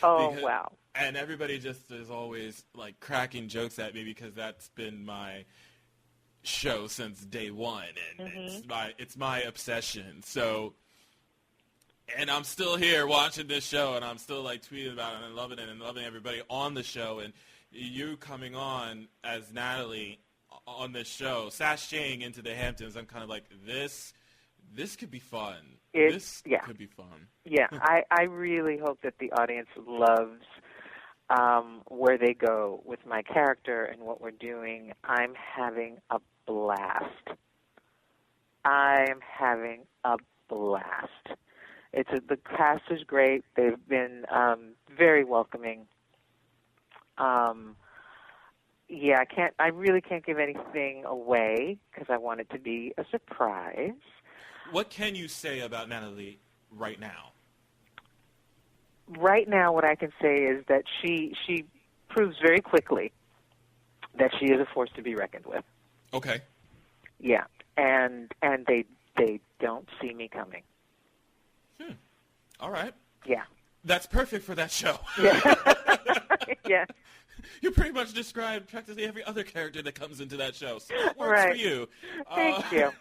Oh, wow. And everybody just is always like cracking jokes at me because that's been my show since day one, and it's my obsession. So, and I'm still here watching this show, and I'm still like tweeting about it and loving it and loving everybody on the show. And you coming on as Natalie on this show, sashaying into the Hamptons, I'm kind of like, this could be fun. This could be fun. Yeah, I really hope that the audience loves where they go with my character and what we're doing. I'm having a blast. The cast is great. They've been very welcoming. I really can't give anything away because I want it to be a surprise. What can you say about Natalie right now? Right now, what I can say is that she proves very quickly that she is a force to be reckoned with. Okay. Yeah, and they don't see me coming. All right. Yeah. That's perfect for that show. Yeah. Yeah. You pretty much described practically every other character that comes into that show, so it works for you. Thank you.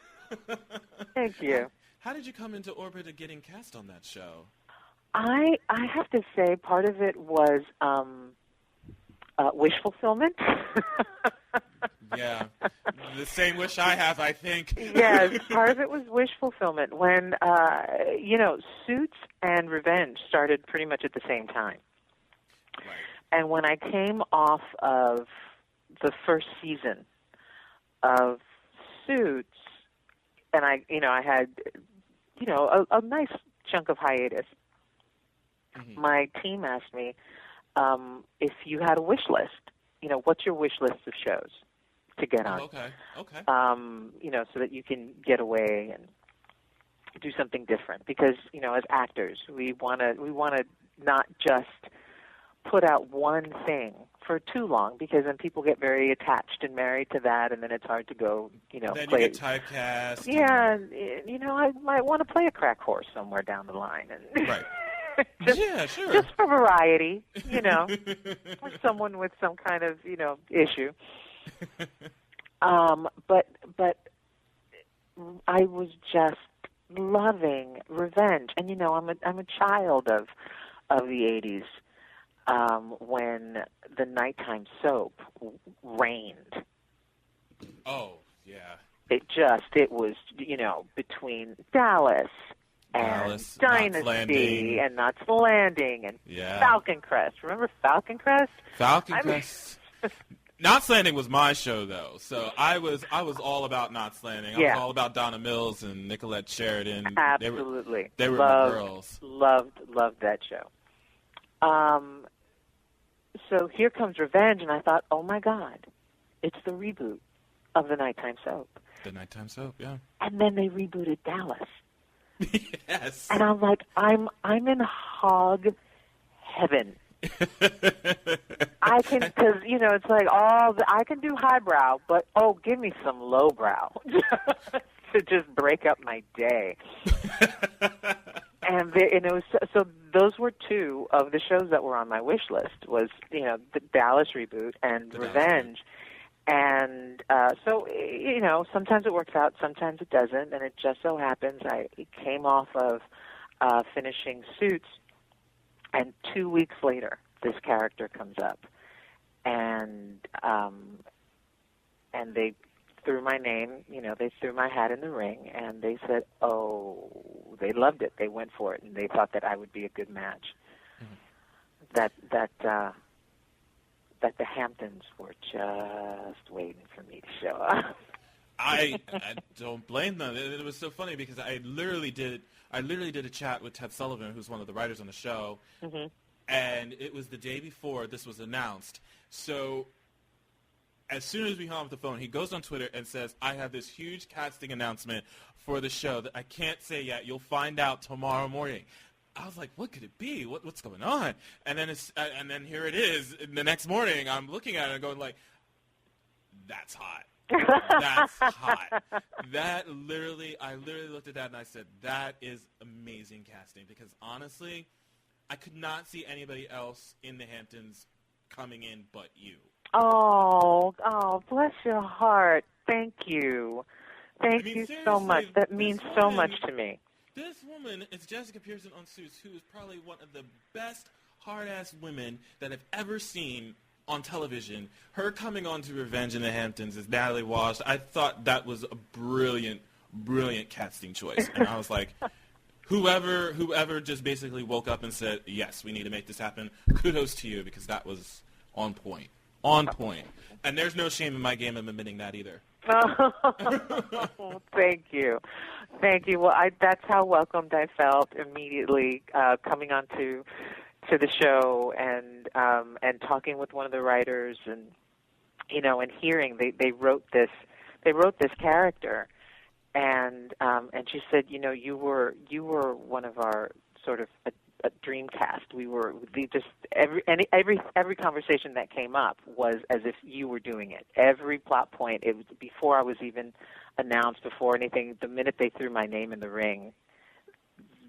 Thank you. How did you come into orbit of getting cast on that show? I have to say part of it was wish fulfillment. Yeah, the same wish I have, I think. Yes, part of it was wish fulfillment. When, Suits and Revenge started pretty much at the same time. Right. And when I came off of the first season of Suits, and I had, a nice chunk of hiatus, my team asked me if you had a wish list. What's your wish list of shows to get on? Okay. So that you can get away and do something different. Because, as actors, we want to not just put out one thing for too long, because then people get very attached and married to that, and then it's hard to go, then play. You get typecast. Yeah, I might want to play a crack horse somewhere down the line. And right. Sure. Just for variety, or someone with some kind of, issue. But I was just loving Revenge, and I'm a child of the '80s when the nighttime soap reigned. Oh yeah. It was between Dallas and Dynasty and Knots Landing and Falcon Crest. Remember Falcon Crest? Crest. Knots Landing was my show though, so I was all about Knots Landing. I was all about Donna Mills and Nicolette Sheridan. Absolutely, they were my girls. Loved that show. So here comes Revenge, and I thought, oh my God, it's the reboot of the nighttime soap. The nighttime soap, yeah. And then they rebooted Dallas. Yes. And I'm like, I'm in hog heaven. I can, because it's like I can do highbrow, but give me some lowbrow to just break up my day. And it was so. Those were two of the shows that were on my wish list. Was the Dallas reboot and Revenge. And so, sometimes it works out, sometimes it doesn't, and it just so happens I came off of finishing Suits, and 2 weeks later, this character comes up, and they threw my name, they threw my hat in the ring, and they said, they loved it, they went for it, and they thought that I would be a good match. That the Hamptons were just waiting for me to show up. I don't blame them. It was so funny because I literally did a chat with Ted Sullivan, who's one of the writers on the show, and it was the day before this was announced. So as soon as we hung up the phone, he goes on Twitter and says, I have this huge casting announcement for the show that I can't say yet. You'll find out tomorrow morning. I was like, what could it be? What's going on? And then here it is. The next morning, I'm looking at it and going like, that's hot. That's hot. I literally looked at that and I said, that is amazing casting. Because honestly, I could not see anybody else in the Hamptons coming in but you. Oh, bless your heart. Thank you. Thank you so much. That means so much to me. This woman is Jessica Pearson on Suits, who is probably one of the best hard-ass women that I've ever seen on television. Her coming on to Revenge in the Hamptons is Natalie Walsh. I thought that was a brilliant, brilliant casting choice. And I was like, whoever just basically woke up and said, yes, we need to make this happen, kudos to you, because that was on point. On point. And there's no shame in my game of admitting that either. Oh, thank you. Thank you. Well, that's how welcomed I felt immediately coming on to the show and talking with one of the writers and and hearing they wrote this character and she said, you were one of our sort of a dream cast. Every conversation that came up was as if you were doing it. Every plot point, it was before I was even announced, before anything, the minute they threw my name in the ring,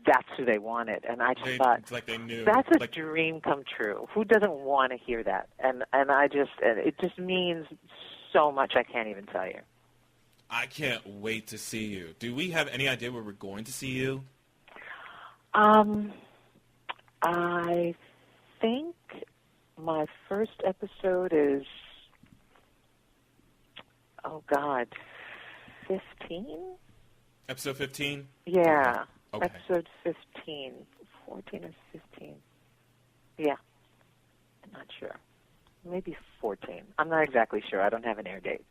that's who they wanted. And I just thought, it's like they knew. That's a dream come true. Who doesn't want to hear that? And it just means so much I can't even tell you. I can't wait to see you. Do we have any idea where we're going to see you? I think my first episode is, 15? Episode 15? Yeah. Okay. Episode 15. 14 or 15. Yeah. I'm not sure. Maybe 14. I'm not exactly sure. I don't have an air date.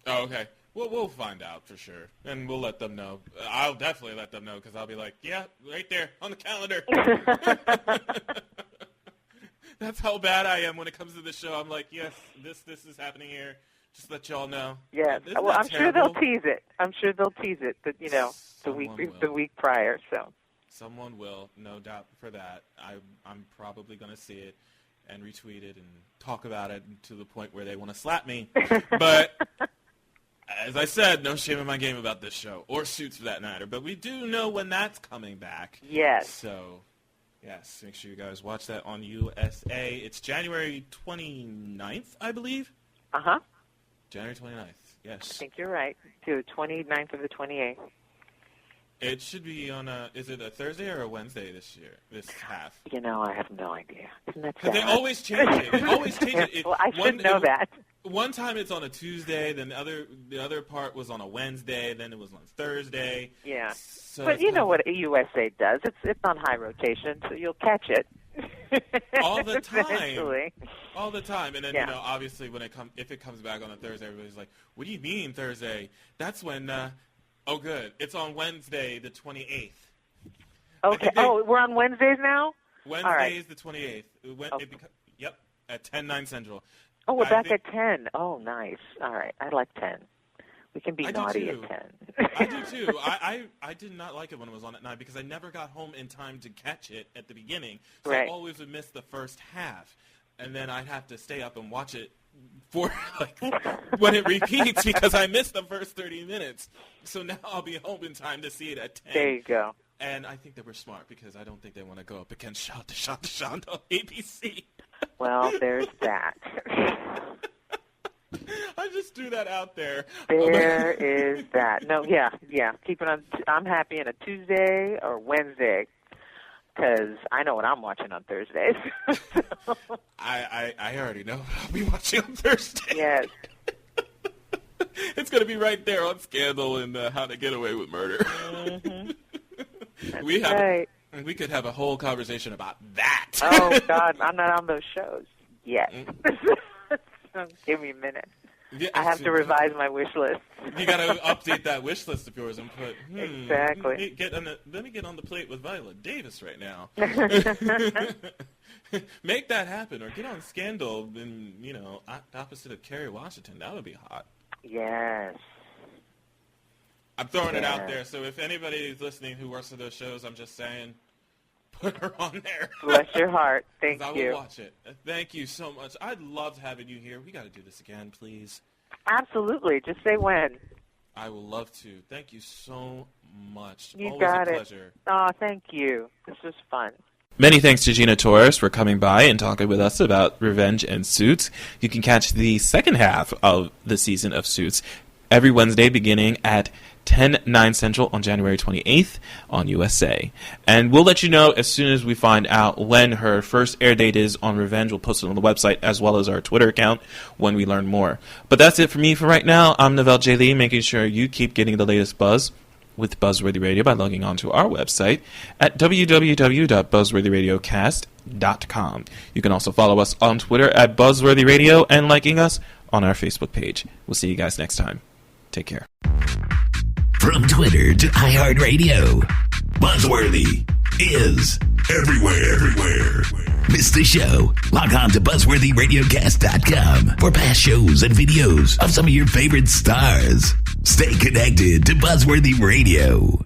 Oh, okay. Well, we'll find out for sure, and we'll let them know. I'll definitely let them know, because I'll be like, yeah, right there on the calendar. That's how bad I am when it comes to the show. I'm like, yes, this is happening here. Just let y'all know. Yeah. Well, I'm sure they'll tease it. But the week prior. So. Someone will, no doubt for that. I'm probably going to see it and retweet it and talk about it to the point where they want to slap me. But as I said, no shame in my game about this show, or Suits for that matter. But we do know when that's coming back. Yes. So, yes, make sure you guys watch that on USA. It's January 29th, I believe. Uh-huh. January 29th, yes. I think you're right. To the 29th of the 28th. It should be on is it a Thursday or a Wednesday this year, this half? I have no idea. Isn't that sad? They always change it. They always change it. Well, I should know that. One time it's on a Tuesday, then the other part was on a Wednesday, then it was on Thursday. Yeah. So but you know what USA does? It's on high rotation, so you'll catch it. All the time. Eventually. All the time. And then, obviously if it comes back on a Thursday, everybody's like, what do you mean Thursday? That's when, oh, good. It's on Wednesday, the 28th. Okay. We're on Wednesdays now? Wednesday is the 28th. Yep, at 10/9 Central. Oh, we're back at 10. Oh, nice. All right. I like 10. We can be naughty at 10. I do, too. I did not like it when it was on at 9 because I never got home in time to catch it at the beginning. So right. I always would miss the first half. And then I'd have to stay up and watch it for when it repeats because I missed the first 30 minutes. So now I'll be home in time to see it at 10. There you go. And I think they were smart because I don't think they want to go up against Shonda on ABC. Well, there's that. I just threw that out there. There is that. No, yeah. Keep it on. I'm happy on a Tuesday or Wednesday because I know what I'm watching on Thursdays. I already know what I'll be watching on Thursday. Yes. It's going to be right there on Scandal and How to Get Away with Murder. Mm-hmm. Right. We could have a whole conversation about that. Oh, God. I'm not on those shows yet. Give me a minute. Yeah, I have to revise my wish list. You got to update that wish list of yours and put, exactly. Let me get on the plate with Viola Davis right now. Make that happen, or get on Scandal and, opposite of Kerry Washington. That would be hot. Yes. I'm throwing it out there, so if anybody is listening who works at those shows, I'm just saying, put her on there. Bless your heart. Thank you. I will watch it. Thank you so much. I'd love having you here. We got to do this again, please. Absolutely. Just say when. I will love to. Thank you so much. You Always got a it. pleasure. Oh, thank you. This was fun. Many thanks to Gina Torres for coming by and talking with us about Revenge and Suits. You can catch the second half of the season of Suits every Wednesday beginning at 10/9 Central on January 28th on USA. And we'll let you know as soon as we find out when her first air date is on Revenge. We'll post it on the website as well as our Twitter account when we learn more. But that's it for me for right now. I'm Novell J. Lee, making sure you keep getting the latest buzz with Buzzworthy Radio by logging on to our website at www.buzzworthyradiocast.com. You can also follow us on Twitter at Buzzworthy Radio and liking us on our Facebook page. We'll see you guys next time. Take care. From Twitter to iHeartRadio, Buzzworthy is everywhere. Miss the show? Log on to BuzzworthyRadiocast.com for past shows and videos of some of your favorite stars. Stay connected to Buzzworthy Radio.